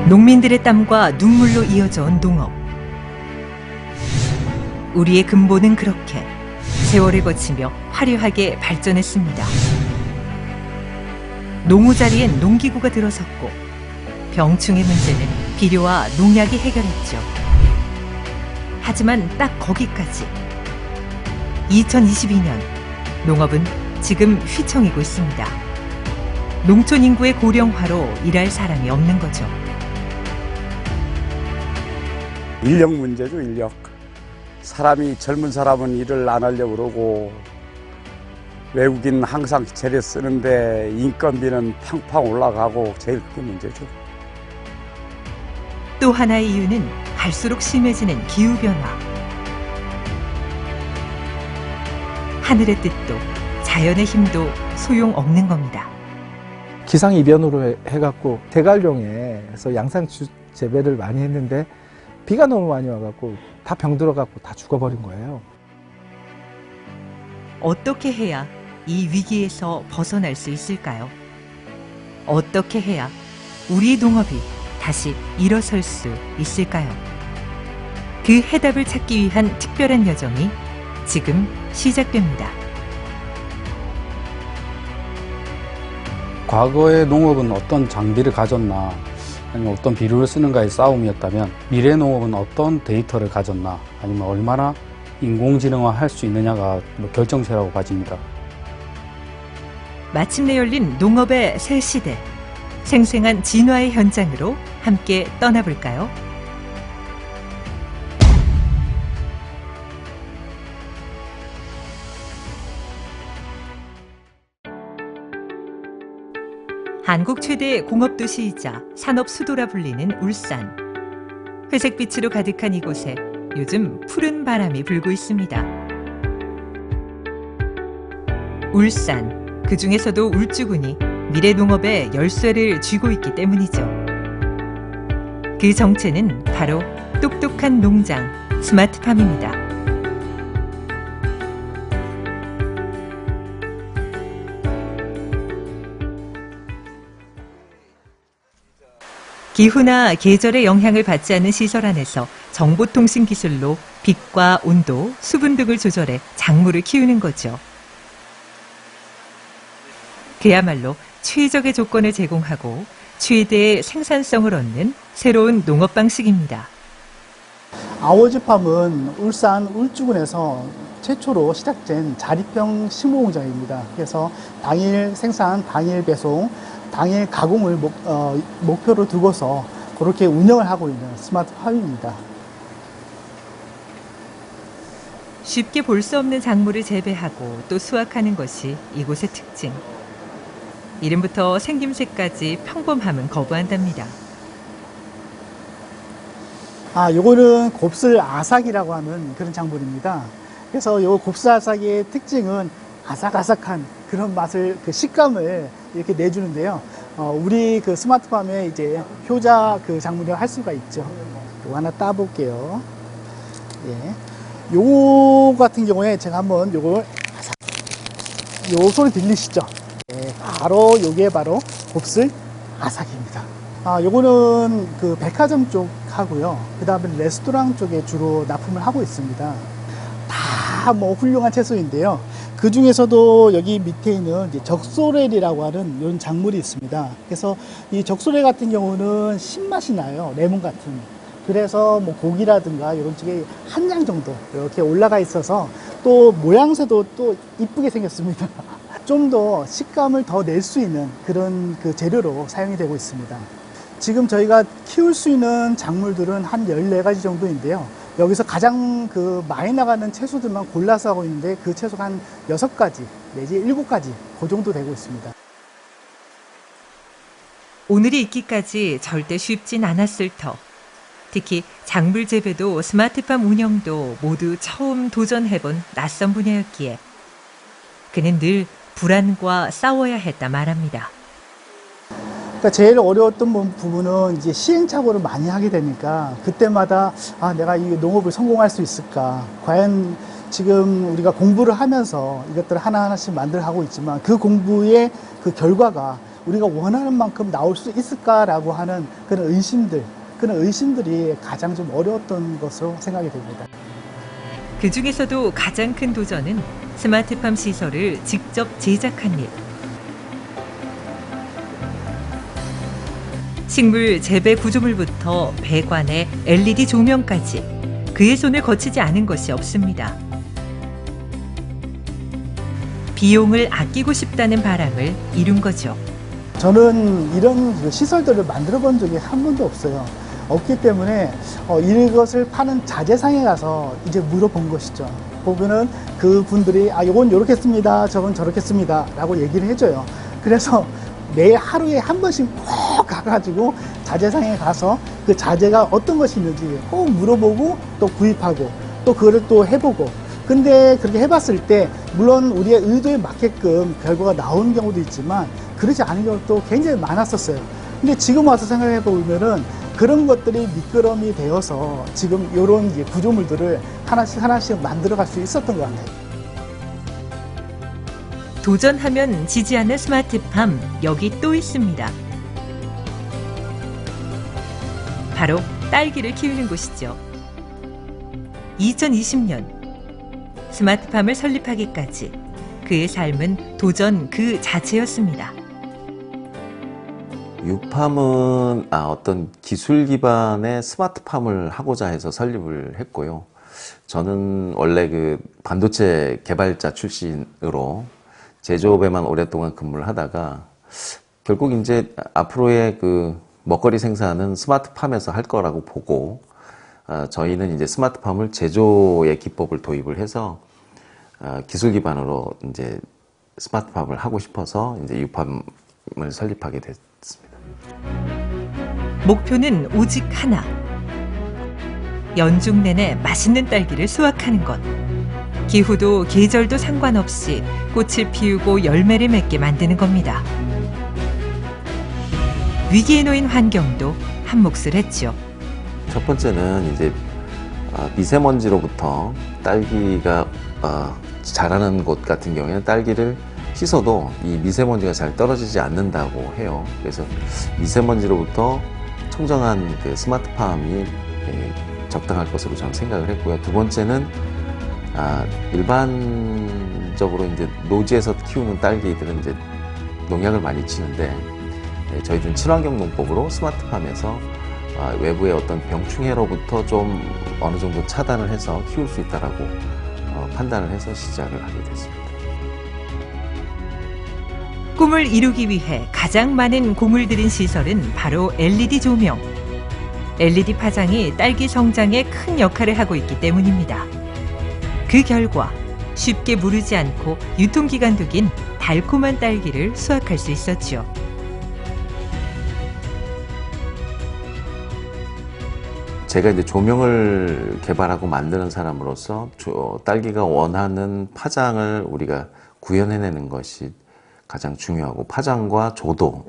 농민들의 땀과 눈물로 이어져 온 농업. 우리의 근본은 그렇게 세월을 거치며 화려하게 발전했습니다. 농우 자리엔 농기구가 들어섰고 병충해 문제는 비료와 농약이 해결했죠. 하지만 딱 거기까지. 2022년 농업은 지금 휘청이고 있습니다. 농촌 인구의 고령화로 일할 사람이 없는 거죠. 인력 문제죠, 인력. 젊은 사람은 일을 안 하려고 그러고 외국인 항상 재료 쓰는데 인건비는 팡팡 올라가고 제일 그게 문제죠. 또 하나의 이유는 갈수록 심해지는 기후변화. 하늘의 뜻도 자연의 힘도 소용없는 겁니다. 기상이변으로 해갖고 대관령에서 양상 재배를 많이 했는데 비가 너무 많이 와갖고 다 병들어갖고 다 죽어버린 거예요. 어떻게 해야 이 위기에서 벗어날 수 있을까요? 어떻게 해야 우리 농업이 다시 일어설 수 있을까요? 그 해답을 찾기 위한 특별한 여정이 지금 시작됩니다. 과거의 농업은 어떤 장비를 가졌나, 아니면 어떤 비료를 쓰는가의 싸움이었다면 미래 농업은 어떤 데이터를 가졌나, 아니면 얼마나 인공지능화 할 수 있느냐가 결정체라고 봐집니다. 마침내 열린 농업의 새 시대. 생생한 진화의 현장으로 함께 떠나볼까요? 한국 최대 공업도시이자 산업 수도라 불리는 울산. 회색빛으로 가득한 이곳에 요즘 푸른 바람이 불고 있습니다. 울산, 그 중에서도 울주군이 미래 농업의 열쇠를 쥐고 있기 때문이죠. 그 정체는 바로 똑똑한 농장, 스마트팜입니다. 기후나 계절의 영향을 받지 않는 시설 안에서 정보통신 기술로 빛과 온도, 수분 등을 조절해 작물을 키우는 거죠. 그야말로 최적의 조건을 제공하고 최대의 생산성을 얻는 새로운 농업 방식입니다. 아워즈팜은 울산 울주군에서 최초로 시작된 자립형 식물공장입니다. 그래서 당일 생산, 당일 배송, 당일 가공을 목표로 두고서 그렇게 운영을 하고 있는 스마트팜입니다. 쉽게 볼 수 없는 작물을 재배하고 또 수확하는 것이 이곳의 특징. 이름부터 생김새까지 평범함은 거부한답니다. 요거는 곱슬 아삭이라고 하는 그런 작물입니다. 그래서 요 곱슬 아삭의 특징은 아삭아삭한 그런 맛을, 그 식감을 이렇게 내주는데요. 우리 그 스마트팜에 이제 효자 그 작물이라고 할 수가 있죠. 요거 하나 따볼게요. 예. 요 같은 경우에 제가 한번 요걸 요 소리 들리시죠? 예, 바로 요게 바로 곱슬 아삭입니다. 요거는 그 백화점 쪽 하고요. 그 다음에 레스토랑 쪽에 주로 납품을 하고 있습니다. 다 뭐 훌륭한 채소인데요. 그 중에서도 여기 밑에 있는 이제 적소렐이라고 하는 이런 작물이 있습니다. 그래서 이 적소렐 같은 경우는 신맛이 나요. 레몬 같은. 그래서 뭐 고기라든가 이런 쪽에 한 장 정도 이렇게 올라가 있어서 또 모양새도 또 이쁘게 생겼습니다. 좀 더 식감을 더 낼 수 있는 그런 그 재료로 사용이 되고 있습니다. 지금 저희가 키울 수 있는 작물들은 한 14가지 정도인데요. 여기서 가장 그 많이 나가는 채소들만 골라서 하고 있는데 그 채소가 한 6가지 내지 7가지 그 정도 되고 있습니다. 오늘이 있기까지 절대 쉽진 않았을 터. 특히 작물 재배도 스마트팜 운영도 모두 처음 도전해본 낯선 분야였기에 그는 늘 불안과 싸워야 했다 말합니다. 그러니까 제일 어려웠던 부분은 이제 시행착오를 많이 하게 되니까 그때마다 내가 이 농업을 성공할 수 있을까? 과연 지금 우리가 공부를 하면서 이것들을 하나하나씩 만들어 가고 있지만 그 공부의 그 결과가 우리가 원하는 만큼 나올 수 있을까라고 하는 그런 의심들이 가장 좀 어려웠던 것으로 생각이 됩니다. 그 중에서도 가장 큰 도전은 스마트팜 시설을 직접 제작한 일. 식물 재배 구조물부터 배관에 LED 조명까지 그의 손을 거치지 않은 것이 없습니다. 비용을 아끼고 싶다는 바람을 이룬 거죠. 저는 이런 시설들을 만들어 본 적이 한 번도 없어요. 없기 때문에 이것을 파는 자재상에 가서 이제 물어본 것이죠. 보면은 그 분들이 요건 요렇게 씁니다, 저건 저렇게 씁니다 라고 얘기를 해줘요. 그래서 매 하루에 한 번씩 꼭 가가지고 자재상에 가서 그 자재가 어떤 것이 있는지 꼭 물어보고 또 구입하고 또 그거를 또 해보고, 근데 그렇게 해봤을 때 물론 우리의 의도에 맞게끔 결과가 나오는 경우도 있지만 그러지 않은 경우도 굉장히 많았었어요. 근데 지금 와서 생각해 보면은 그런 것들이 미끄럼이 되어서 지금 이런 구조물들을 하나씩 만들어갈 수 있었던 것 같아요. 도전하면 지지 않는 스마트팜, 여기 또 있습니다. 바로 딸기를 키우는 곳이죠. 2020년 스마트팜을 설립하기까지 그의 삶은 도전 그 자체였습니다. 유팜은 어떤 기술 기반의 스마트팜을 하고자 해서 설립을 했고요. 저는 원래 그 반도체 개발자 출신으로 제조업에만 오랫동안 근무를 하다가 결국 이제 앞으로의 그 먹거리 생산은 스마트팜에서 할 거라고 보고 저희는 이제 스마트팜을 제조의 기법을 도입을 해서 기술 기반으로 이제 스마트팜을 하고 싶어서 이제 유팜을 설립하게 됐습니다. 목표는 오직 하나. 연중 내내 맛있는 딸기를 수확하는 것. 기후도 계절도 상관없이 꽃을 피우고 열매를 맺게 만드는 겁니다. 위기에 놓인 환경도 한 몫을 했죠. 첫 번째는 이제 미세먼지로부터 딸기가 자라는 곳 같은 경우에는 딸기를 씻어도 이 미세먼지가 잘 떨어지지 않는다고 해요. 그래서 미세먼지로부터 청정한 그 스마트팜이 적당할 것으로 저는 생각을 했고요. 두 번째는 일반적으로 이제 노지에서 키우는 딸기들은 이제 농약을 많이 치는데 저희들은 친환경 농법으로 스마트팜에서 외부의 어떤 병충해로부터 좀 어느 정도 차단을 해서 키울 수 있다라고 판단을 해서 시작을 하게 됐습니다. 꿈을 이루기 위해 가장 많은 공을 들인 시설은 바로 LED 조명. LED 파장이 딸기 성장에 큰 역할을 하고 있기 때문입니다. 그 결과 쉽게 무르지 않고 유통기간도 긴 달콤한 딸기를 수확할 수 있었죠. 제가 이제 조명을 개발하고 만드는 사람으로서 딸기가 원하는 파장을 우리가 구현해내는 것이 가장 중요하고, 파장과 조도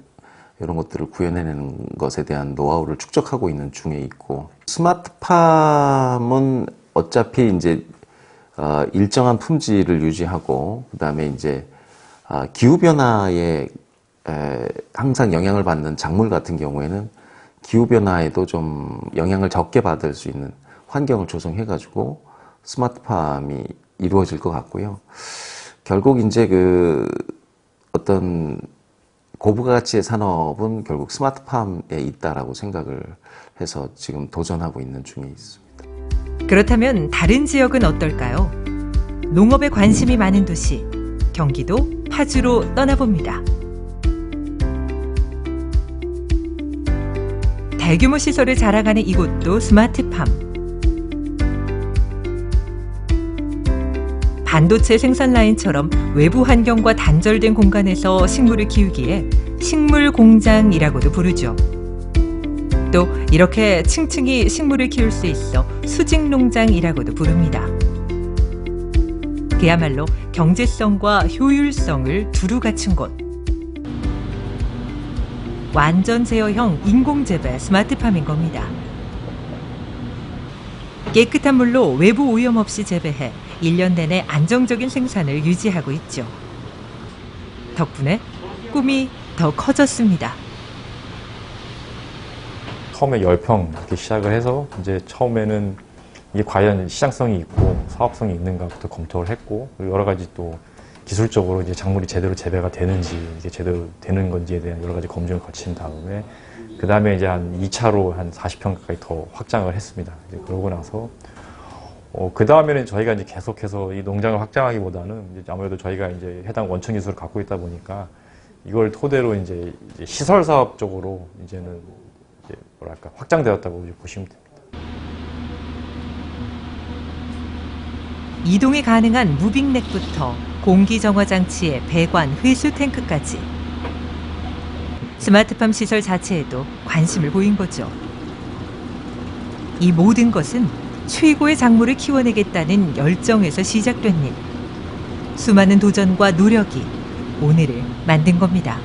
이런 것들을 구현해내는 것에 대한 노하우를 축적하고 있는 중에 있고, 스마트팜은 어차피 이제 일정한 품질을 유지하고, 그 다음에 이제 기후 변화에 항상 영향을 받는 작물 같은 경우에는 기후 변화에도 좀 영향을 적게 받을 수 있는 환경을 조성해가지고 스마트팜이 이루어질 것 같고요. 결국 이제 그 어떤 고부가 가치의 산업은 결국 스마트팜에 있다라고 생각을 해서 지금 도전하고 있는 중에 있습니다. 그렇다면 다른 지역은 어떨까요? 농업에 관심이 많은 도시, 경기도 파주로 떠나봅니다. 대규모 시설을 자랑하는 이곳도 스마트팜. 반도체 생산 라인처럼 외부 환경과 단절된 공간에서 식물을 키우기에 식물 공장이라고도 부르죠. 또 이렇게 층층이 식물을 키울 수 있어 수직 농장이라고도 부릅니다. 그야말로 경제성과 효율성을 두루 갖춘 곳. 완전 제어형 인공재배 스마트팜인 겁니다. 깨끗한 물로 외부 오염 없이 재배해 1년 내내 안정적인 생산을 유지하고 있죠. 덕분에 꿈이 더 커졌습니다. 처음에 10평 이렇게 시작을 해서 이제 처음에는 이게 과연 시장성이 있고 사업성이 있는가부터 검토를 했고, 그리고 여러 가지 또 기술적으로 이제 작물이 제대로 재배가 되는지, 이게 제대로 되는 건지에 대한 여러 가지 검증을 거친 다음에, 그 다음에 이제 한 2차로 한 40평 가까이 더 확장을 했습니다. 이제 그러고 나서, 그 다음에는 저희가 이제 계속해서 이 농장을 확장하기보다는 이제 아무래도 저희가 이제 해당 원천 기술을 갖고 있다 보니까 이걸 토대로 이제 시설 사업 쪽으로 이제는 이제 뭐랄까 확장되었다고 보시면 됩니다. 이동이 가능한 무빙렉부터 공기정화 장치의 배관, 회수 탱크까지 스마트팜 시설 자체에도 관심을 보인 거죠. 이 모든 것은 최고의 작물을 키워내겠다는 열정에서 시작된 일. 수많은 도전과 노력이 오늘을 만든 겁니다.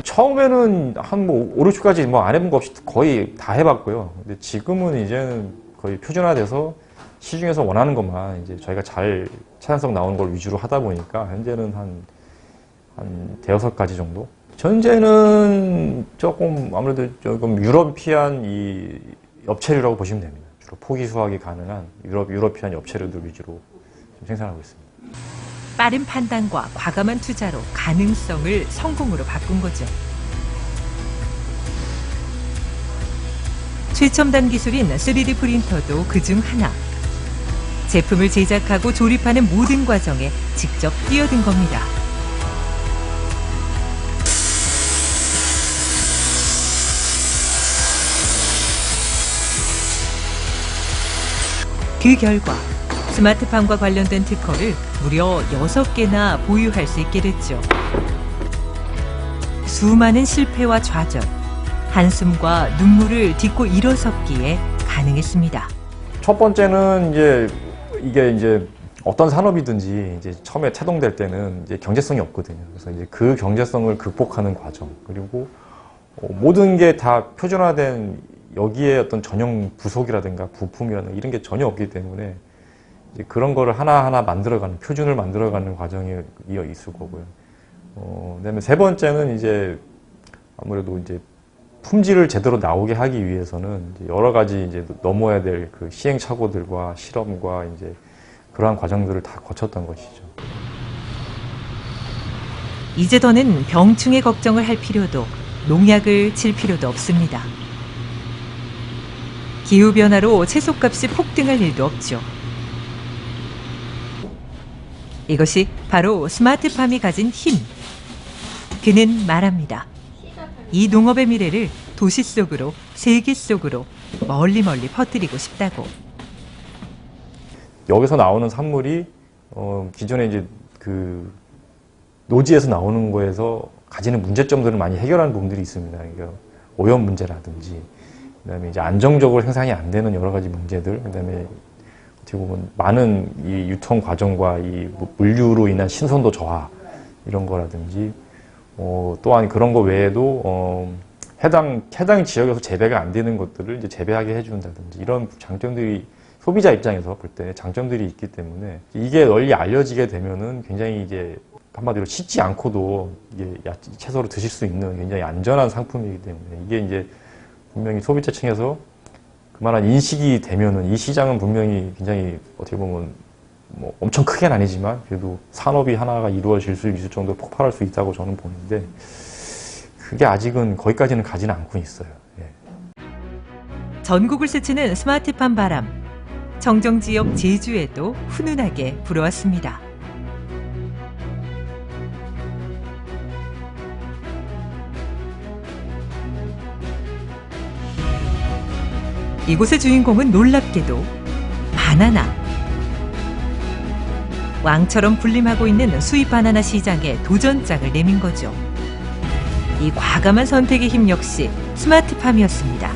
처음에는 한 5, 6주까지 안 해본 거 없이 거의 다 해봤고요. 근데 지금은 이제는 거의 표준화돼서 시중에서 원하는 것만 이제 저희가 잘 차량성 나오는 걸 위주로 하다 보니까 현재는 한 대여섯 가지 정도? 현재는 조금 아무래도 조금 유러피안 이 엽채류라고 보시면 됩니다. 주로 포기 수확이 가능한 유러피안 엽채류들 위주로 좀 생산하고 있습니다. 빠른 판단과 과감한 투자로 가능성을 성공으로 바꾼 거죠. 최첨단 기술인 3D 프린터도 그중 하나. 제품을 제작하고 조립하는 모든 과정에 직접 뛰어든 겁니다. 그 결과 스마트팜과 관련된 특허를 무려 6개나 보유할 수 있게 됐죠. 수많은 실패와 좌절, 한숨과 눈물을 딛고 일어섰기에 가능했습니다. 첫 번째는 이게 이제 어떤 산업이든지 이제 처음에 태동될 때는 이제 경제성이 없거든요. 그래서 이제 그 경제성을 극복하는 과정, 그리고 모든 게 다 표준화된 여기에 어떤 전용 부속이라든가 부품이라든가 이런 게 전혀 없기 때문에 이제 그런 거를 하나하나 만들어가는, 표준을 만들어가는 과정이 있을 거고요. 그다음에 세 번째는 이제 아무래도 이제 품질을 제대로 나오게 하기 위해서는 이제 여러 가지 이제 넘어야 될 그 시행착오들과 실험과 이제 그러한 과정들을 다 거쳤던 것이죠. 이제 더는 병충해 걱정을 할 필요도, 농약을 칠 필요도 없습니다. 기후변화로 채소값이 폭등할 일도 없죠. 이것이 바로 스마트팜이 가진 힘. 그는 말합니다. 이 농업의 미래를 도시 속으로, 세계 속으로 멀리 퍼뜨리고 싶다고. 여기서 나오는 산물이 기존에 이제 그 노지에서 나오는 거에서 가지는 문제점들을 많이 해결하는 부분들이 있습니다. 그러니까 오염 문제라든지, 그다음에 이제 안정적으로 생산이 안 되는 여러 가지 문제들, 그다음에 어떻게 보면 많은 이 유통 과정과 이 물류로 인한 신선도 저하 이런 거라든지, 또한 그런 거 외에도 해당 지역에서 재배가 안 되는 것들을 이제 재배하게 해준다든지 이런 장점들이 소비자 입장에서 볼 때 장점들이 있기 때문에 이게 널리 알려지게 되면은 굉장히 이제 한마디로 씻지 않고도 이게 채소로 드실 수 있는 굉장히 안전한 상품이기 때문에 이게 이제 분명히 소비자층에서 그만한 인식이 되면은 이 시장은 분명히 굉장히 어떻게 보면 뭐 엄청 크게는 아니지만 그래도 산업이 하나가 이루어질 수 있을 정도로 폭발할 수 있다고 저는 보는데 그게 아직은 거기까지는 가지는 않고 있어요. 예. 전국을 스치는 스마트팜 바람. 정정 지역 제주에도 훈훈하게 불어왔습니다. 이곳의 주인공은 놀랍게도 바나나. 왕처럼 군림하고 있는 수입 바나나 시장에 도전장을 내민 거죠. 이 과감한 선택의 힘 역시 스마트팜이었습니다.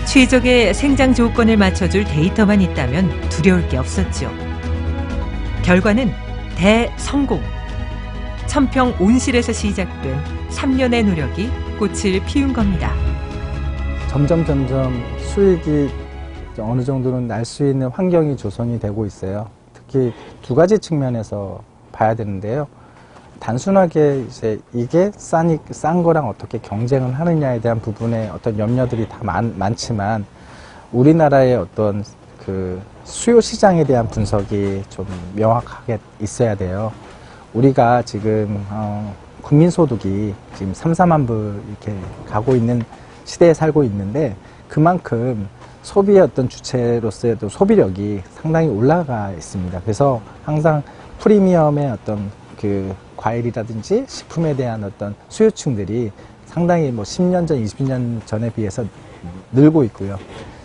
최적의 생장 조건을 맞춰줄 데이터만 있다면 두려울 게 없었죠. 결과는 대성공. 천평 온실에서 시작된 3년의 노력이 꽃을 피운 겁니다. 점점 수익이 어느 정도는 날 수 있는 환경이 조성이 되고 있어요. 특히 두 가지 측면에서 봐야 되는데요. 단순하게 이제 이게 싼 거랑 어떻게 경쟁을 하느냐에 대한 부분에 어떤 염려들이 다 많지만 우리나라의 어떤 그 수요 시장에 대한 분석이 좀 명확하게 있어야 돼요. 우리가 지금 국민소득이 지금 3, 4만 불 이렇게 가고 있는 시대에 살고 있는데 그만큼 소비의 어떤 주체로서의 소비력이 상당히 올라가 있습니다. 그래서 항상 프리미엄의 어떤 그 과일이라든지 식품에 대한 어떤 수요층들이 상당히 뭐 10년 전, 20년 전에 비해서 늘고 있고요.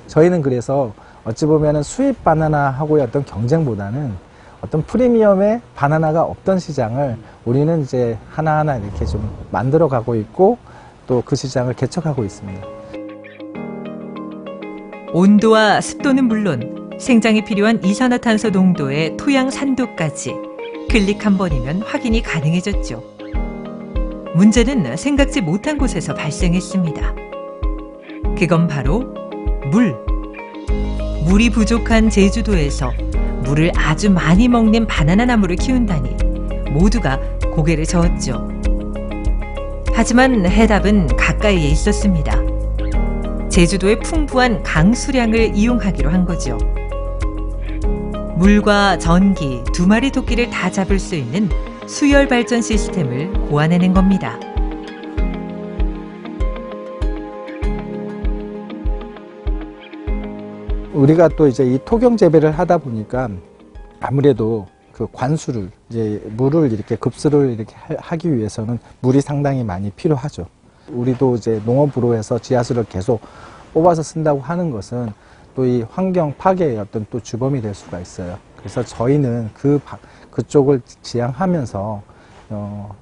저희는 그래서 어찌 보면은 수입 바나나하고의 어떤 경쟁보다는 어떤 프리미엄의 바나나가 없던 시장을 우리는 이제 하나하나 이렇게 좀 만들어 가고 있고 또 그 시장을 개척하고 있습니다. 온도와 습도는 물론 생장에 필요한 이산화탄소 농도의 토양 산도까지 클릭 한 번이면 확인이 가능해졌죠. 문제는 생각지 못한 곳에서 발생했습니다. 그건 바로 물. 물이 부족한 제주도에서 물을 아주 많이 먹는 바나나 나무를 키운다니 모두가 고개를 저었죠. 하지만 해답은 가까이에 있었습니다. 제주도의 풍부한 강수량을 이용하기로 한 거죠. 물과 전기, 2마리 토끼를 다 잡을 수 있는 수열 발전 시스템을 고안해낸 겁니다. 우리가 또 이제 이 토경 재배를 하다 보니까 아무래도 그 관수를 이제 물을 이렇게 급수를 이렇게 하기 위해서는 물이 상당히 많이 필요하죠. 우리도 이제 농업으로 해서 지하수를 계속 뽑아서 쓴다고 하는 것은 또 이 환경 파괴의 어떤 또 주범이 될 수가 있어요. 그래서 저희는 그쪽을 지향하면서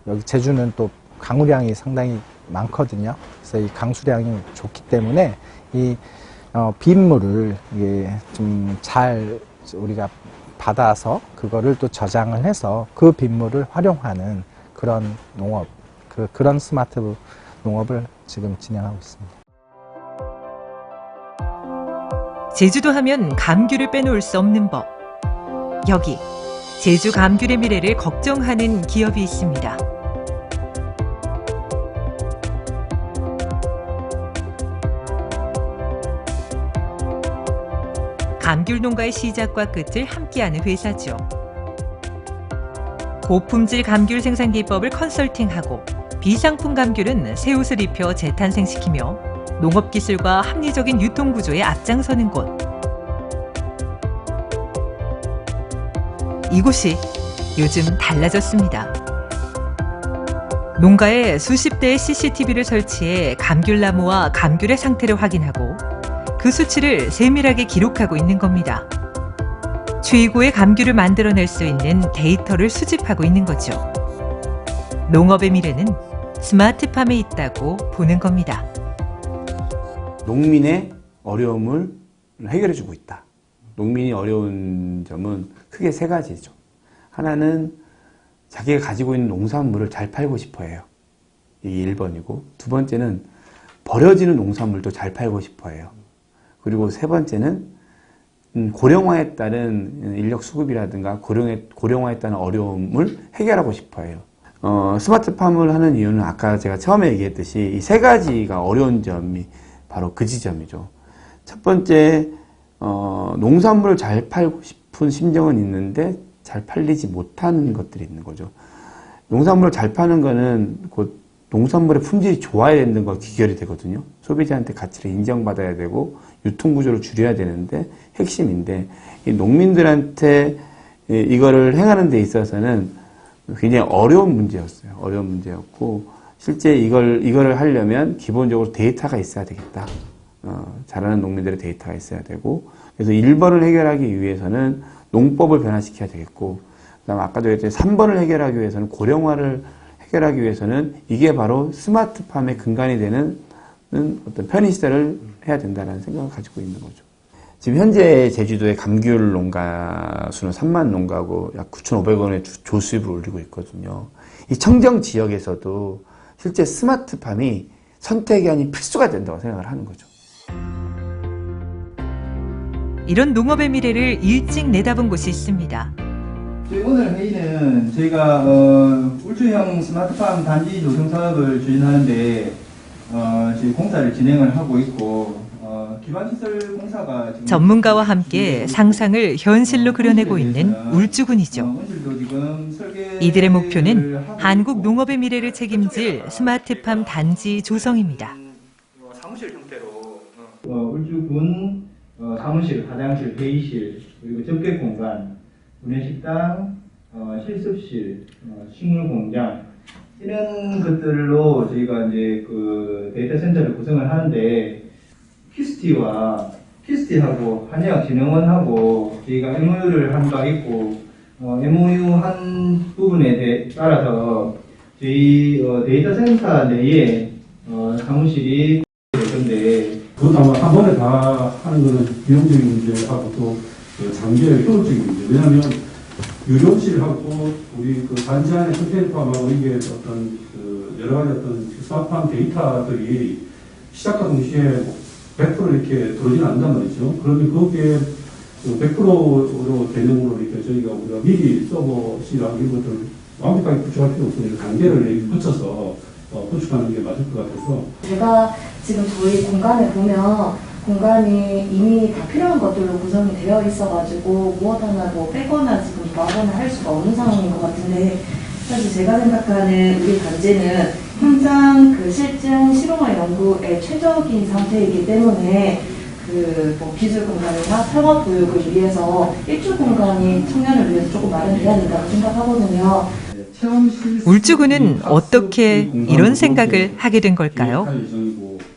여기 제주는 또 강우량이 상당히 많거든요. 그래서 이 강수량이 좋기 때문에 이 빗물을 이게 좀 잘 우리가 받아서 그거를 또 저장을 해서 그 빗물을 활용하는 그런 농업, 그런 스마트 농업을 지금 진행하고 있습니다. 제주도 하면 감귤을 빼놓을 수 없는 법. 여기 제주 감귤의 미래를 걱정하는 기업이 있습니다. 감귤 농가의 시작과 끝을 함께하는 회사죠. 고품질 감귤 생산 기법을 컨설팅하고 비상품 감귤은 새 옷을 입혀 재탄생시키며 농업기술과 합리적인 유통구조에 앞장서는 곳. 이곳이 요즘 달라졌습니다. 농가에 수십 대의 CCTV를 설치해 감귤나무와 감귤의 상태를 확인하고 그 수치를 세밀하게 기록하고 있는 겁니다. 최고의 감귤을 만들어낼 수 있는 데이터를 수집하고 있는 거죠. 농업의 미래는 스마트팜에 있다고 보는 겁니다. 농민의 어려움을 해결해주고 있다. 농민이 어려운 점은 크게 세 가지죠. 하나는 자기가 가지고 있는 농산물을 잘 팔고 싶어 해요. 이게 1번이고, 두 번째는 버려지는 농산물도 잘 팔고 싶어 해요. 그리고 세 번째는 고령화에 따른 인력 수급이라든가 고령화에 따른 어려움을 해결하고 싶어 해요. 스마트팜을 하는 이유는 아까 제가 처음에 얘기했듯이 이 세 가지가 어려운 점이 바로 그 지점이죠. 첫 번째, 농산물을 잘 팔고 싶은 심정은 있는데 잘 팔리지 못하는 것들이 있는 거죠. 농산물을 잘 파는 거는 곧 농산물의 품질이 좋아야 되는 거 귀결이 되거든요. 소비자한테 가치를 인정받아야 되고 유통구조를 줄여야 되는데 핵심인데 이 농민들한테 이거를 행하는 데 있어서는 굉장히 어려운 문제였어요. 어려운 문제였고 실제 이거를 하려면 기본적으로 데이터가 있어야 되겠다. 잘하는 농민들의 데이터가 있어야 되고 그래서 1번을 해결하기 위해서는 농법을 변화시켜야 되겠고 그다음에 아까도 얘기했듯이 3번을 해결하기 위해서는 고령화를 해결하기 위해서는 이게 바로 스마트팜의 근간이 되는 어떤 편의시설을 해야 된다는 생각을 가지고 있는 거죠. 지금 현재 제주도의 감귤 농가 수는 3만 농가고 약 9,500원의 조수입을 올리고 있거든요. 이 청정 지역에서도 실제 스마트팜이 선택이 아닌 필수가 된다고 생각을 하는 거죠. 이런 농업의 미래를 일찍 내다본 곳이 있습니다. 저희 오늘 회의는 저희가 울주형 스마트팜 단지 조성 사업을 추진하는데 저희 공사를 진행을 하고 있고 기반시설 공사가 지금 전문가와 함께 상상을 현실로 그려내고 있는 울주군이죠. 이들의 목표는 한국 농업의 미래를 책임질 스마트팜 단지 조성입니다. 사무실 형태로 울주군 사무실, 화장실, 회의실, 그리고 접객 공간, 구내식당, 실습실, 식물 공장 이런 것들로 저희가 이제 그 데이터 센터를 구성을 하는데 키스티하고 한의학진흥원하고 저희가 MOU를 한 바 있고 MOU 한 부분에 따라서 저희 데이터 센터 내에 사무실이 될 건데 그것도 아마 한 번에 다 하는 거는 비용적인 문제하고 또 장기의 효율적인 문제. 왜냐하면 유료실하고 우리 그 단지 안에 컨테이너팜하고 이게 어떤 그 여러 가지 어떤 스마트팜 데이터들이 시작과 동시에 100% 이렇게 들어오지는 않는단 말이죠. 그러면 거기에 100%로 개념으로 이렇게 우리가 미리 서버실하고 이런 것들을 완벽하게 구축할 필요 없으니까 단계를 붙여서 구축하는 게 맞을 것 같아서. 제가 지금 저희 공간에 보면 공간이 이미 다 필요한 것들로 구성이 되어 있어가지고 무엇 하나 뭐 빼거나 지금 더하거나 할 수가 없는 상황인 것 같은데 사실 제가 생각하는 우리 단지는 현장 그 실증 실용화 연구의 최적인 상태이기 때문에 뭐 기술 공간이나 상업 교육을 위해서 일주 공간이 청년을 위해서 조금 마련돼야 된다고 생각하거든요. 울주군은 어떻게 이런 생각을 하게 된 걸까요?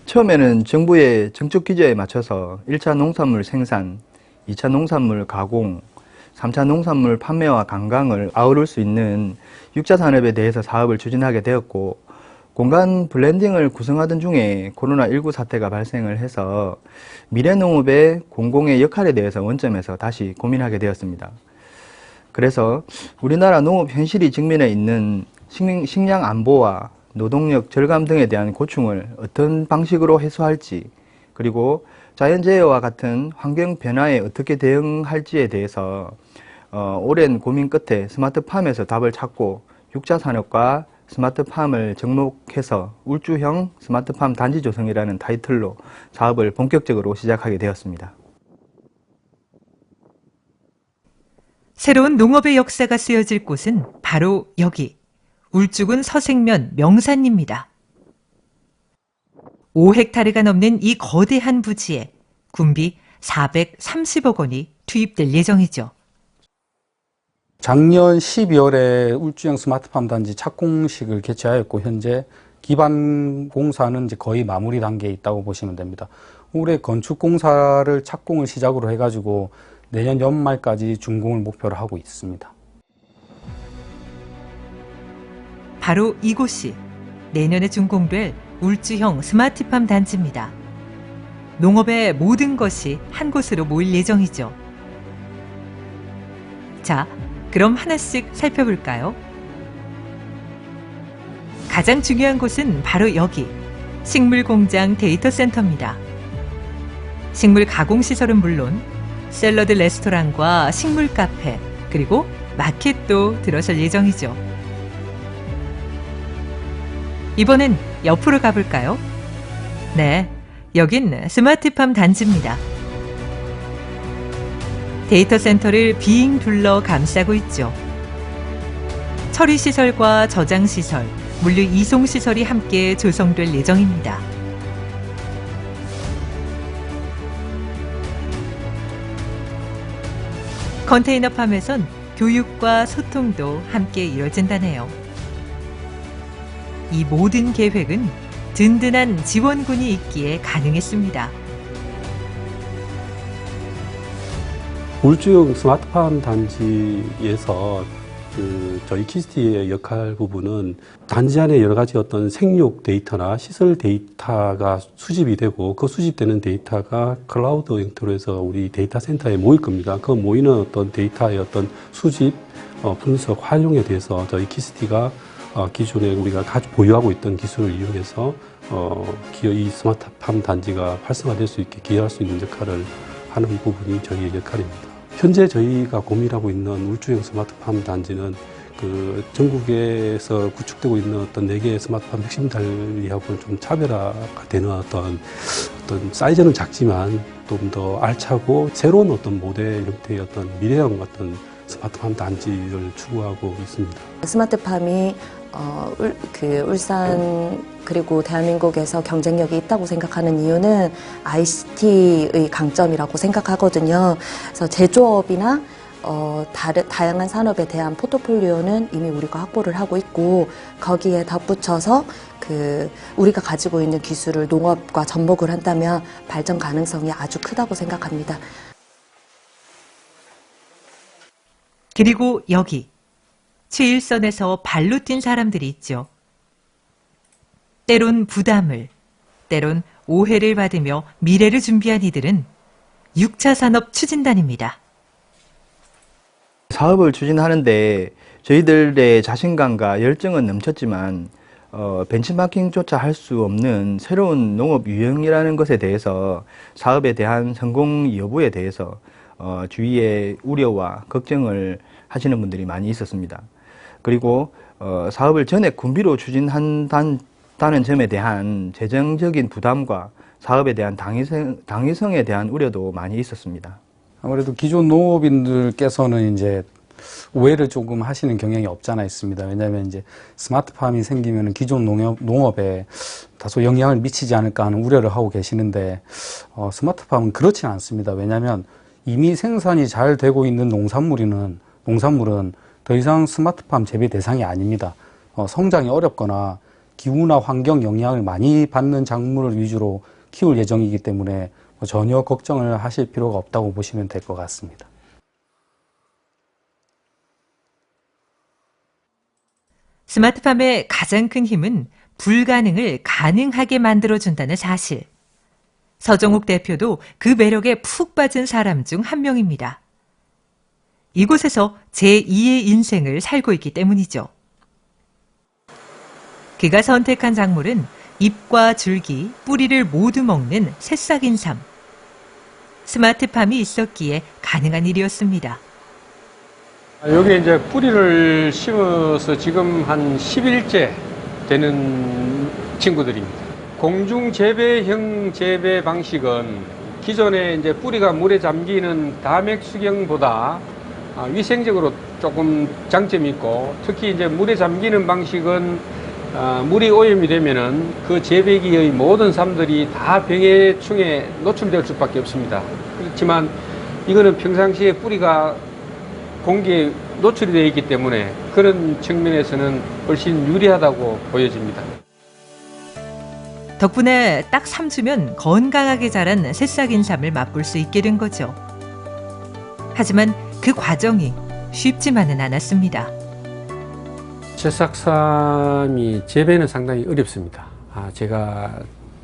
처음에는 정부의 정책 규제에 맞춰서 1차 농산물 생산, 2차 농산물 가공, 3차 농산물 판매와 관광을 아우를 수 있는 6차 산업에 대해서 사업을 추진하게 되었고 공간 블렌딩을 구성하던 중에 코로나19 사태가 발생을 해서 미래농업의 공공의 역할에 대해서 원점에서 다시 고민하게 되었습니다. 그래서 우리나라 농업 현실이 직면해 있는 식량 안보와 노동력 절감 등에 대한 고충을 어떤 방식으로 해소할지 그리고 자연재해와 같은 환경 변화에 어떻게 대응할지에 대해서 오랜 고민 끝에 스마트팜에서 답을 찾고 6차 산업과 스마트팜을 접목해서 울주형 스마트팜 단지 조성이라는 타이틀로 사업을 본격적으로 시작하게 되었습니다. 새로운 농업의 역사가 쓰여질 곳은 바로 여기 울주군 서생면 명산입니다. 5헥타르가 넘는 이 거대한 부지에 군비 430억 원이 투입될 예정이죠. 작년 12월에 울주형 스마트팜 단지 착공식을 개최하였고 현재 기반 공사는 이제 거의 마무리 단계에 있다고 보시면 됩니다. 올해 건축 공사를 착공을 시작으로 해가지고 내년 연말까지 준공을 목표로 하고 있습니다. 바로 이곳이 내년에 준공될 울주형 스마트팜 단지입니다. 농업의 모든 것이 한 곳으로 모일 예정이죠. 자, 그럼 하나씩 살펴볼까요? 가장 중요한 곳은 바로 여기, 식물공장 데이터 센터입니다. 식물 가공시설은 물론 샐러드 레스토랑과 식물 카페, 그리고 마켓도 들어설 예정이죠. 이번엔 옆으로 가볼까요? 네, 여긴 스마트팜 단지입니다. 데이터 센터를 빙 둘러 감싸고 있죠. 처리시설과 저장시설, 물류 이송시설이 함께 조성될 예정입니다. 컨테이너팜에선 교육과 소통도 함께 이뤄진다네요. 이 모든 계획은 든든한 지원군이 있기에 가능했습니다. 울주형 스마트팜 단지에서 저희 키스티의 역할 부분은 단지 안에 여러 가지 어떤 생육 데이터나 시설 데이터가 수집이 되고 그 수집되는 데이터가 클라우드 형태로 해서 우리 데이터 센터에 모일 겁니다. 그 모이는 어떤 데이터의 어떤 수집, 분석, 활용에 대해서 저희 키스티가 기존에 우리가 보유하고 있던 기술을 이용해서 이 스마트팜 단지가 활성화될 수 있게 기여할 수 있는 역할을 하는 부분이 저희의 역할입니다. 현재 저희가 고민하고 있는 울주형 스마트팜 단지는 그 전국에서 구축되고 있는 어떤 4개의 스마트팜 핵심 단지하고는 좀 차별화가 되는 어떤 사이즈는 작지만 좀 더 알차고 새로운 어떤 모델 형태의 어떤 미래형 같은 스마트팜 단지를 추구하고 있습니다. 스마트팜이 울산 그리고 대한민국에서 경쟁력이 있다고 생각하는 이유는 ICT의 강점이라고 생각하거든요. 그래서 제조업이나 다양한 산업에 대한 포트폴리오는 이미 우리가 확보를 하고 있고, 거기에 덧붙여서 우리가 가지고 있는 기술을 농업과 접목을 한다면 발전 가능성이 아주 크다고 생각합니다. 그리고 여기 최일선에서 발로 뛴 사람들이 있죠. 때론 부담을, 때론 오해를 받으며 미래를 준비한 이들은 6차 산업 추진단입니다. 사업을 추진하는데 저희들의 자신감과 열정은 넘쳤지만 벤치마킹조차 할 수 없는 새로운 농업 유형이라는 것에 대해서, 사업에 대한 성공 여부에 대해서 주위에 우려와 걱정을 하시는 분들이 많이 있었습니다. 그리고 사업을 전액 군비로 추진한다는 점에 대한 재정적인 부담과 사업에 대한 당위성에 대한 우려도 많이 있었습니다. 아무래도 기존 농업인들께서는 이제 오해를 조금 하시는 경향이 없잖아 있습니다. 왜냐하면 이제 스마트팜이 생기면 기존 농업에 다소 영향을 미치지 않을까 하는 우려를 하고 계시는데, 스마트팜은 그렇진 않습니다. 왜냐하면 이미 생산이 잘 되고 있는 농산물은 더 이상 스마트팜 재배 대상이 아닙니다. 성장이 어렵거나 기후나 환경 영향을 많이 받는 작물을 위주로 키울 예정이기 때문에 전혀 걱정을 하실 필요가 없다고 보시면 될 것 같습니다. 스마트팜의 가장 큰 힘은 불가능을 가능하게 만들어준다는 사실. 서정욱 대표도 그 매력에 푹 빠진 사람 중 한 명입니다. 이곳에서 제2의 인생을 살고 있기 때문이죠. 그가 선택한 작물은 잎과 줄기, 뿌리를 모두 먹는 새싹인삼. 스마트팜이 있었기에 가능한 일이었습니다. 여기 이제 뿌리를 심어서 지금 한 10일째 되는 친구들입니다. 공중 재배형 재배 방식은 기존에 이제 뿌리가 물에 잠기는 다맥 수경보다 위생적으로 조금 장점이 있고, 특히 이제 물에 잠기는 방식은 물이 오염이 되면은 그 재배기의 모든 삶들이 다 병해충에 노출될 수밖에 없습니다. 그렇지만 이거는 평상시에 뿌리가 공기에 노출이 되어 있기 때문에 그런 측면에서는 훨씬 유리하다고 보여집니다. 덕분에 딱 3주면 건강하게 자란 새싹인삼을 맛볼 수 있게 된 거죠. 하지만 그 과정이 쉽지만은 않았습니다. 새싹삼이 재배는 상당히 어렵습니다. 제가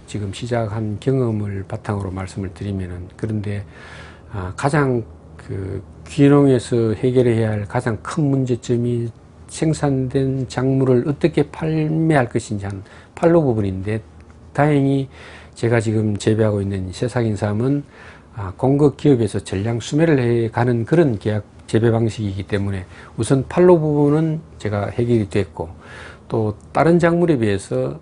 지금 시작한 경험을 바탕으로 말씀을 드리면은, 그런데 가장 귀농에서 해결해야 할 가장 큰 문제점이 생산된 작물을 어떻게 판매할 것인지 한 판로 부분인데, 다행히 제가 지금 재배하고 있는 새싹인삼은 공급 기업에서 전량 수매를 해가는 그런 계약 재배 방식이기 때문에 우선 판로 부분은 제가 해결이 됐고, 또 다른 작물에 비해서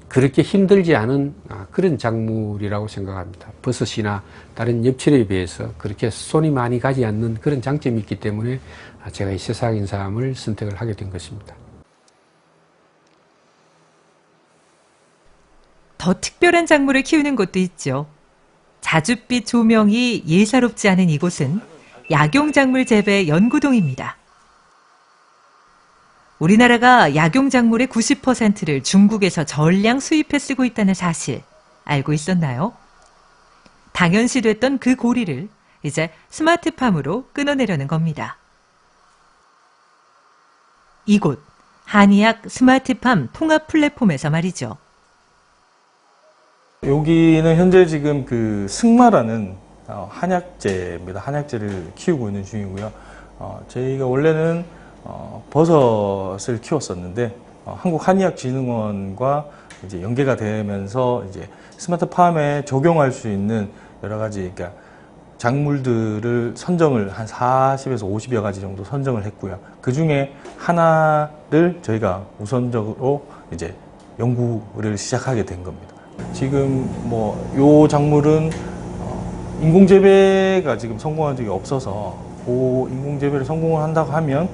그렇게 힘들지 않은 그런 작물이라고 생각합니다. 버섯이나 다른 엽채에 비해서 그렇게 손이 많이 가지 않는 그런 장점이 있기 때문에 제가 이 새싹인삼을 선택을 하게 된 것입니다. 더 특별한 작물을 키우는 곳도 있죠. 자줏빛 조명이 예사롭지 않은 이곳은 약용작물 재배 연구동입니다. 우리나라가 약용작물의 90%를 중국에서 전량 수입해 쓰고 있다는 사실 알고 있었나요? 당연시됐던 그 고리를 이제 스마트팜으로 끊어내려는 겁니다. 이곳 한의학 스마트팜 통합 플랫폼에서 말이죠. 여기는 현재 지금 그 승마라는 한약재입니다. 한약재를 키우고 있는 중이고요. 저희가 원래는 버섯을 키웠었는데 한국한의학진흥원과 이제 연계가 되면서 이제 스마트팜에 적용할 수 있는 여러 가지, 그러니까 작물들을 선정을 한 40에서 50여 가지 정도 선정을 했고요. 그 중에 하나를 저희가 우선적으로 이제 연구를 시작하게 된 겁니다. 지금 요 작물은 인공재배가 지금 성공한 적이 없어서 그 인공재배를 성공을 한다고 하면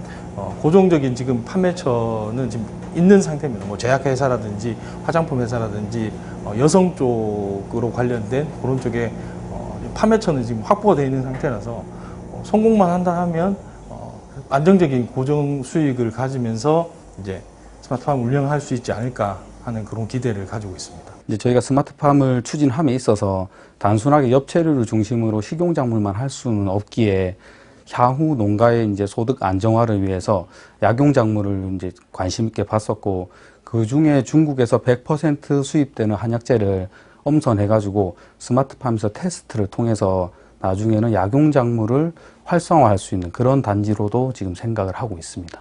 고정적인 지금 판매처는 지금 있는 상태입니다. 제약회사라든지 화장품 회사라든지 여성 쪽으로 관련된 그런 쪽에 판매처는 지금 확보가 되어 있는 상태라서 성공만 한다 하면 안정적인 고정 수익을 가지면서 이제 스마트팜을 운영할 수 있지 않을까 하는 그런 기대를 가지고 있습니다. 이제 저희가 스마트팜을 추진함에 있어서 단순하게 엽채류를 중심으로 식용작물만 할 수는 없기에 향후 농가의 이제 소득 안정화를 위해서 약용작물을 이제 관심 있게 봤었고, 그 중에 중국에서 100% 수입되는 한약재를 엄선해가지고 스마트팜에서 테스트를 통해서 나중에는 약용작물을 활성화할 수 있는 그런 단지로도 지금 생각을 하고 있습니다.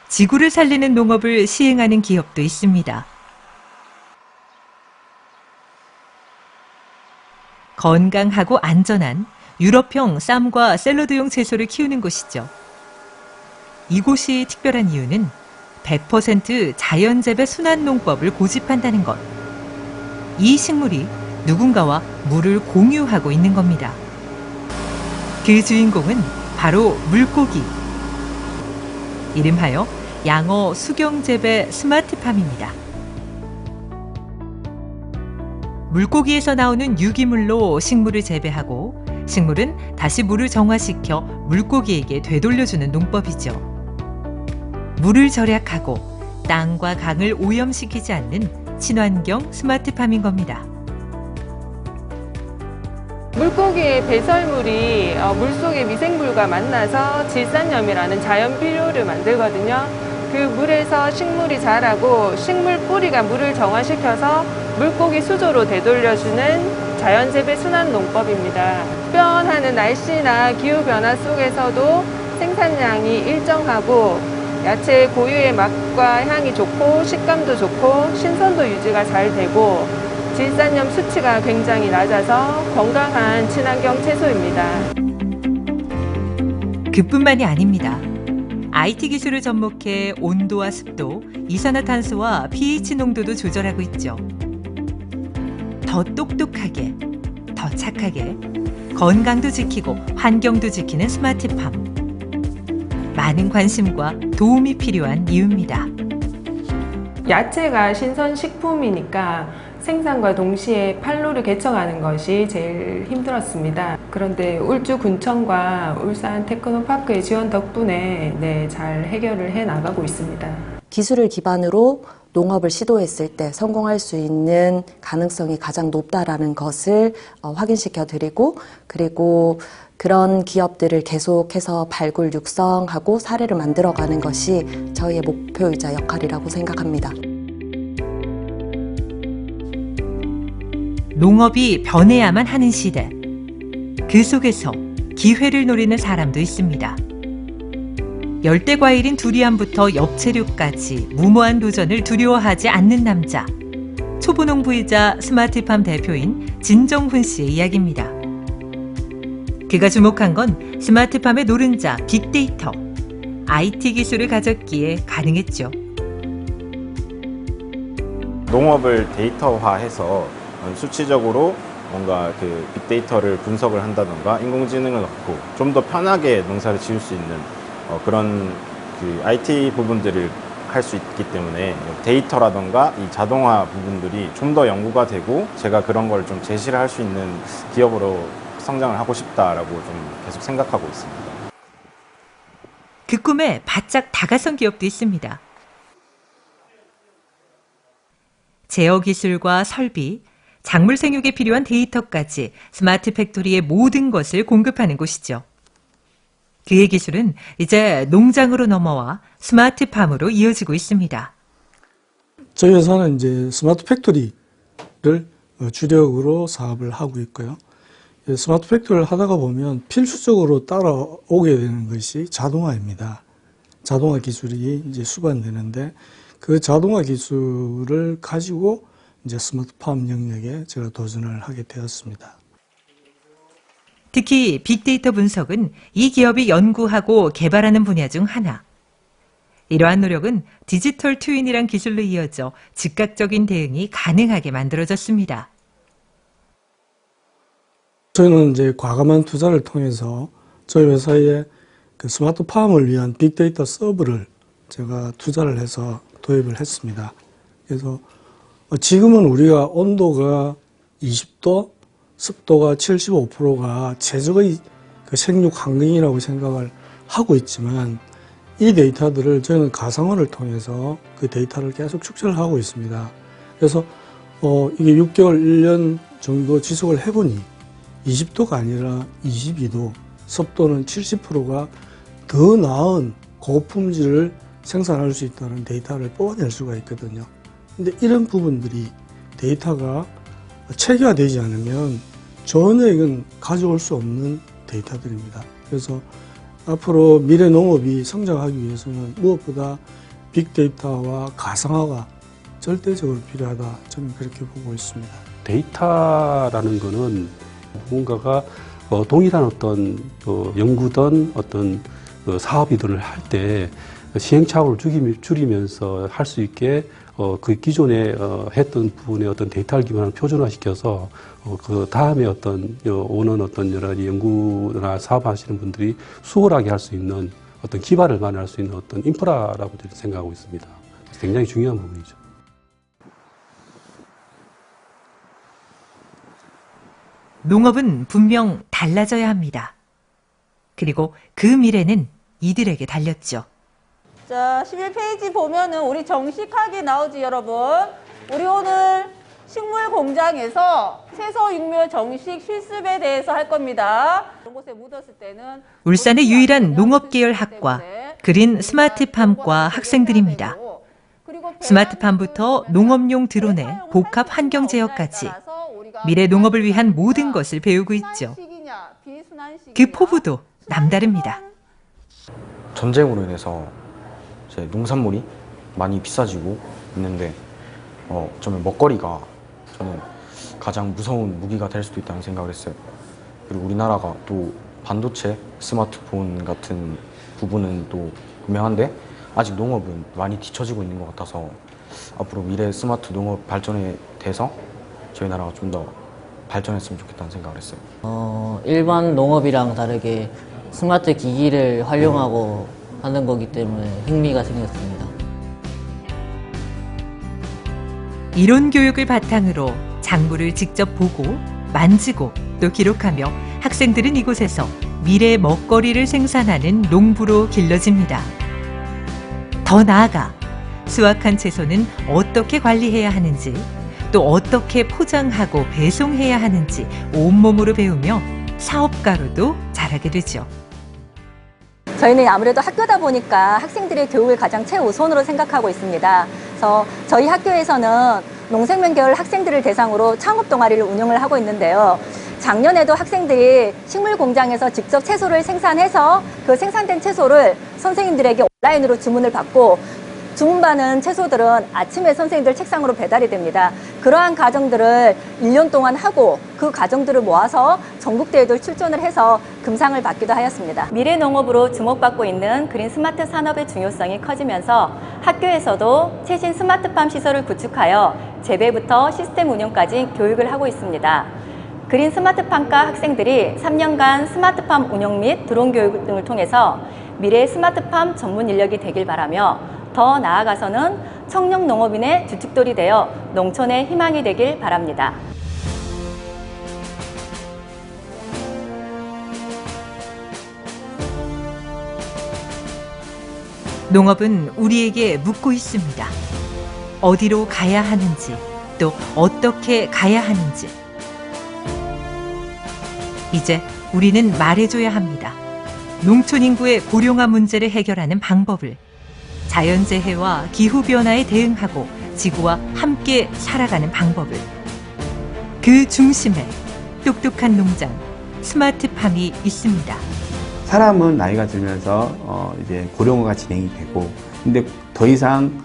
지구를 살리는 농업을 시행하는 기업도 있습니다. 건강하고 안전한 유럽형 쌈과 샐러드용 채소를 키우는 곳이죠. 이곳이 특별한 이유는 100% 자연재배 순환농법을 고집한다는 것. 이 식물이 누군가와 물을 공유하고 있는 겁니다. 그 주인공은 바로 물고기. 이름하여 양어 수경재배 스마트팜입니다. 물고기에서 나오는 유기물로 식물을 재배하고 식물은 다시 물을 정화시켜 물고기에게 되돌려주는 농법이죠. 물을 절약하고 땅과 강을 오염시키지 않는 친환경 스마트팜인 겁니다. 물고기의 배설물이 물속의 미생물과 만나서 질산염이라는 자연 비료를 만들거든요. 그 물에서 식물이 자라고 식물 뿌리가 물을 정화시켜서 물고기 수조로 되돌려주는 자연재배 순환농법입니다. 변하는 날씨나 기후변화 속에서도 생산량이 일정하고 야채 고유의 맛과 향이 좋고 식감도 좋고 신선도 유지가 잘 되고 질산염 수치가 굉장히 낮아서 건강한 친환경 채소입니다. 그뿐만이 아닙니다. IT 기술을 접목해 온도와 습도, 이산화탄소와 pH 농도도 조절하고 있죠. 더 똑똑하게, 더 착하게, 건강도 지키고 환경도 지키는 스마트팜. 많은 관심과 도움이 필요한 이유입니다. 야채가 신선식품이니까 생산과 동시에 판로를 개척하는 것이 제일 힘들었습니다. 그런데 울주군청과 울산 테크노파크의 지원 덕분에 잘 해결을 해 나가고 있습니다. 기술을 기반으로 농업을 시도했을 때 성공할 수 있는 가능성이 가장 높다라는 것을 확인시켜 드리고, 그리고 그런 기업들을 계속해서 발굴, 육성하고 사례를 만들어가는 것이 저희의 목표이자 역할이라고 생각합니다. 농업이 변해야만 하는 시대. 그 속에서 기회를 노리는 사람도 있습니다. 열대과일인 두리안부터 엽채류까지 무모한 도전을 두려워하지 않는 남자. 초보농부이자 스마트팜 대표인 진정훈 씨의 이야기입니다. 그가 주목한 건 스마트팜의 노른자 빅데이터. IT 기술을 가졌기에 가능했죠. 농업을 데이터화해서 수치적으로 뭔가 그 빅데이터를 분석을 한다던가 인공지능을 넣고 좀 더 편하게 농사를 지을 수 있는 그런 그 IT 부분들을 할 수 있기 때문에 데이터라던가 이 자동화 부분들이 좀 더 연구가 되고 제가 그런 걸 좀 제시를 할 수 있는 기업으로 성장을 하고 싶다라고 좀 계속 생각하고 있습니다. 그 꿈에 바짝 다가선 기업도 있습니다. 제어 기술과 설비, 작물 생육에 필요한 데이터까지 스마트 팩토리의 모든 것을 공급하는 곳이죠. 그의 기술은 이제 농장으로 넘어와 스마트팜으로 이어지고 있습니다. 저희 회사는 이제 스마트 팩토리를 주력으로 사업을 하고 있고요. 스마트 팩토리를 하다가 보면 필수적으로 따라오게 되는 것이 자동화입니다. 자동화 기술이 이제 수반되는데 그 자동화 기술을 가지고 이제 스마트팜 영역에 제가 도전을 하게 되었습니다. 특히 빅데이터 분석은 이 기업이 연구하고 개발하는 분야 중 하나. 이러한 노력은 디지털 트윈이란 기술로 이어져 즉각적인 대응이 가능하게 만들어졌습니다. 저희는 이제 과감한 투자를 통해서 저희 회사의 그 스마트팜을 위한 빅데이터 서버를 제가 투자를 해서 도입을 했습니다. 그래서 지금은 우리가 온도가 20도, 습도가 75%가 최적의 그 생육 환경이라고 생각을 하고 있지만 이 데이터들을 저희는 가상화를 통해서 그 데이터를 계속 축적을 하고 있습니다. 그래서 이게 6개월, 1년 정도 지속을 해보니 20도가 아니라 22도, 습도는 70%가 더 나은 고품질을 생산할 수 있다는 데이터를 뽑아낼 수가 있거든요. 근데 이런 부분들이 데이터가 체계화되지 않으면 전혀 이건 가져올 수 없는 데이터들입니다. 그래서 앞으로 미래 농업이 성장하기 위해서는 무엇보다 빅데이터와 가상화가 절대적으로 필요하다. 저는 그렇게 보고 있습니다. 데이터라는 거는 누군가가 동일한 어떤 연구든 어떤 사업이든 할 때 시행착오를 줄이면서 할 수 있게 그 기존에 했던 부분의 어떤 데이터를 기반으로 표준화시켜서 그 다음에 어떤 오는 어떤 여러 가지 연구나 사업하시는 분들이 수월하게 할 수 있는 어떤 기반을 마련할 수 있는 어떤 인프라라고 저는 생각하고 있습니다. 그래서 굉장히 중요한 부분이죠. 농업은 분명 달라져야 합니다. 그리고 그 미래는 이들에게 달렸죠. 자, 11페이지 보면은 우리 정식학이 나오지, 여러분. 우리 오늘 식물 공장에서 채소 육묘 정식 실습에 대해서 할 겁니다. 이런 곳에 묻었을 때는 울산의 유일한 농업계열 학과 그린 스마트팜과 학생들입니다. 스마트팜부터 농업용 드론의 복합 환경 제어까지 미래 농업을 위한 모든 것을 배우고 있죠. 그 포부도 남다릅니다. 전쟁으로 인해서 이제 농산물이 많이 비싸지고 있는데 저는 먹거리가 저는 가장 무서운 무기가 될 수도 있다는 생각을 했어요. 그리고 우리나라가 또 반도체, 스마트폰 같은 부분은 또 분명한데 아직 농업은 많이 뒤처지고 있는 것 같아서 앞으로 미래 스마트 농업 발전에 대해서 저희 나라가 좀 더 발전했으면 좋겠다는 생각을 했어요. 일반 농업이랑 다르게 스마트 기기를 활용하고 하는 거기 때문에 흥미가 생겼습니다. 이론 교육을 바탕으로 작물을 직접 보고 만지고 또 기록하며 학생들은 이곳에서 미래 먹거리를 생산하는 농부로 길러집니다. 더 나아가 수확한 채소는 어떻게 관리해야 하는지 또 어떻게 포장하고 배송해야 하는지 온몸으로 배우며 사업가로도 자라게 되죠. 저희는 아무래도 학교다 보니까 학생들의 교육을 가장 최우선으로 생각하고 있습니다. 그래서 저희 학교에서는 농생명 계열 학생들을 대상으로 창업 동아리를 운영을 하고 있는데요. 작년에도 학생들이 식물 공장에서 직접 채소를 생산해서 그 생산된 채소를 선생님들에게 온라인으로 주문을 받고 주문받은 채소들은 아침에 선생님들 책상으로 배달이 됩니다. 그러한 과정들을 1년 동안 하고 그 과정들을 모아서 전국대회도 출전을 해서 금상을 받기도 하였습니다. 미래 농업으로 주목받고 있는 그린 스마트 산업의 중요성이 커지면서 학교에서도 최신 스마트팜 시설을 구축하여 재배부터 시스템 운영까지 교육을 하고 있습니다. 그린 스마트팜과 학생들이 3년간 스마트팜 운영 및 드론 교육 등을 통해서 미래 스마트팜 전문 인력이 되길 바라며 더 나아가서는 청년 농업인의 주축돌이 되어 농촌의 희망이 되길 바랍니다. 농업은 우리에게 묻고 있습니다. 어디로 가야 하는지, 또 어떻게 가야 하는지. 이제 우리는 말해줘야 합니다. 농촌 인구의 고령화 문제를 해결하는 방법을. 자연재해와 기후변화에 대응하고 지구와 함께 살아가는 방법을. 그 중심에 똑똑한 농장, 스마트팜이 있습니다. 사람은 나이가 들면서 이제 고령화가 진행이 되고, 근데 더 이상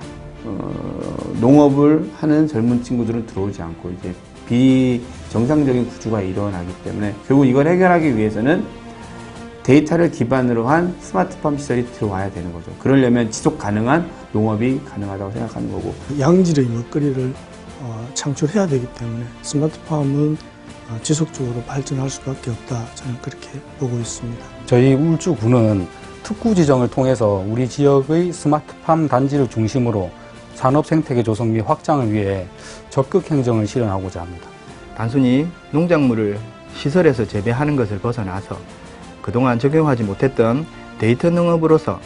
농업을 하는 젊은 친구들은 들어오지 않고 이제 비정상적인 구조가 일어나기 때문에 결국 이걸 해결하기 위해서는 데이터를 기반으로 한 스마트팜 시설이 들어와야 되는 거죠. 그러려면 지속 가능한 농업이 가능하다고 생각하는 거고. 양질의 먹거리를 창출해야 되기 때문에 스마트팜은 지속적으로 발전할 수밖에 없다. 저는 그렇게 보고 있습니다. 저희 울주군은 특구 지정을 통해서 우리 지역의 스마트팜 단지를 중심으로 산업 생태계 조성 및 확장을 위해 적극 행정을 실현하고자 합니다. 단순히 농작물을 시설에서 재배하는 것을 벗어나서 그동안 적용하지 못했던 데이터 농업으로서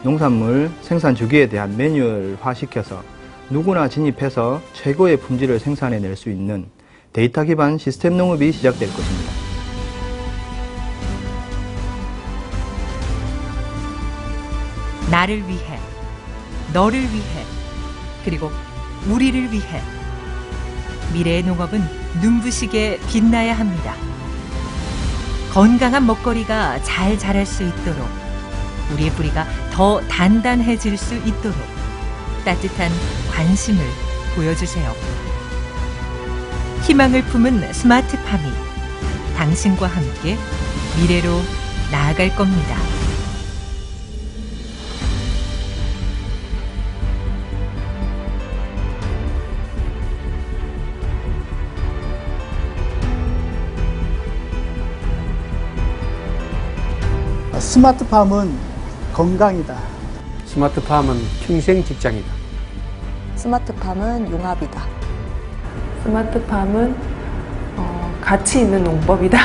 농산물 생산 주기에 대한 매뉴얼화시켜서 누구나 진입해서 최고의 품질을 생산해낼 수 있는 데이터 기반 시스템 농업이 시작될 것입니다. 나를 위해, 너를 위해, 그리고 우리를 위해 미래의 농업은 눈부시게 빛나야 합니다. 건강한 먹거리가 잘 자랄 수 있도록, 우리의 뿌리가 더 단단해질 수 있도록 따뜻한 관심을 보여주세요. 희망을 품은 스마트팜이 당신과 함께 미래로 나아갈 겁니다. 스마트팜은 건강이다. 스마트팜은 평생 직장이다. 스마트팜은 융합이다. 스마트팜은 가치 있는 농법이다.